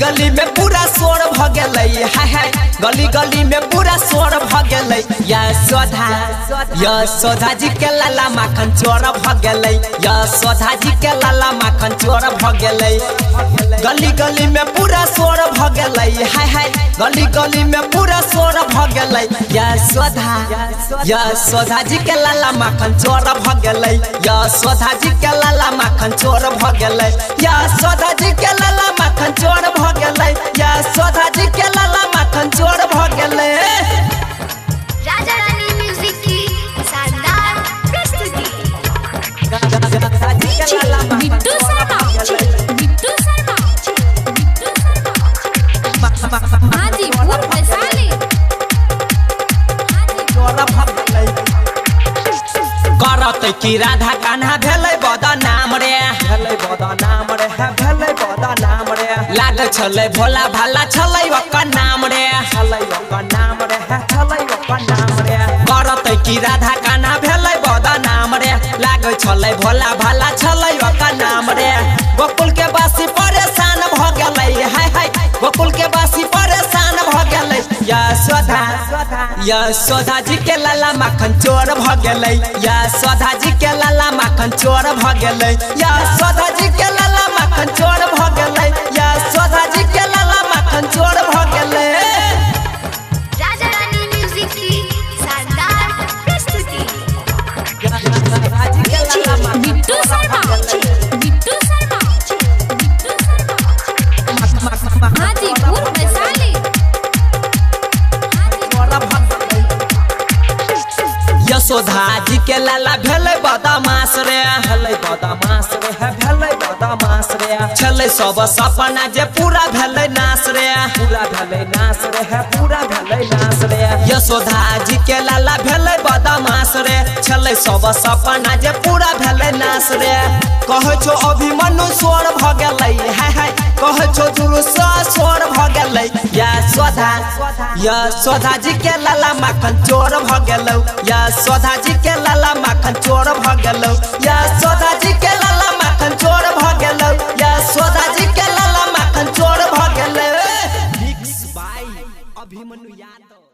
गली में पूरा शोर भ गेलै, हाय हाय गली गली में पूरा शोर भ गेलै। यशोदा जी के लाला माखन चोर भ गेलै, यशोदा जी के लाला माखन चोर भ गेलै। गली गली में पूरा शोर भ गेलै, हाय हाय गली गली में पूरा शोर भ गेलै। यशोदा जी के लाला माखन चोर भ गेलै, यशोदा जी के लाला माखन चोर भ गेलै, यशोदा जी के लाला माखन चोर भ गेलै, यशोदा जी के लाला माखन चोर भ गेलै। राजा रानी म्यूजिक की शानदार प्रस्तुति। बिट्टू शर्मा, बिट्टू शर्मा, हाजीपुर वैशाली। करत की राधा कान्हा भेलै बदनाम रे, भेलै बदनाम रे, भेलै बदनाम रे। लागल छलै भोला भाला छलै ओकर नाम रे, छलै ओकर नाम रे, छलै ओकर नाम रे। करत की राधा कान्हा भेलै बदनाम रे, लागल छलै भोला भाला छलै ओकर नाम रे। गोकुल के बासी परेशान भ गेलै, हाय हाय गोकुल के बासी परेशान भ गेलै। यशोदा जी के लाला माखन चोर भ गेलै, यशोदा जी के लाला माखन चोर भ गेलै, यशोदा जी के लाला माखन चोर भ गेलै, यशोदा जी के लाला माखन चोर भ गेलै। राजा रानी म्यूजिक की शानदार प्रस्तुति। बिट्टू शर्मा, बिट्टू शर्मा, हाजीपुर वैशाली। यशोदा जी के लाला भेलै बदमाश रे, भेलै बदमाश रे, भेलै बदमाश रे। छलै सब सपना जे पूरा भेलै नाश रे, पूरा भेलै नाश रे, पूरा भेलै नाश रे। यशोदा जी के लाला भेलै बदमाश रे, छलै सब सपना जे पूरा भेलै नाश रे। कहै छो अभिमन्यु सोर भ गेलै, हाय हाय कहै छो दुरुसा सोर भ गेलै। यशोदा जी के लाला माखन चोर भ गेलौ, यशोदा जी के लाला माखन चोर भ गेलौ, यशोदा जी के लाला माखन चोर भ गेलौ, यशोदा जी के लाला माखन चोर भ गेलौ। Mix by Abhimanyu Yadav.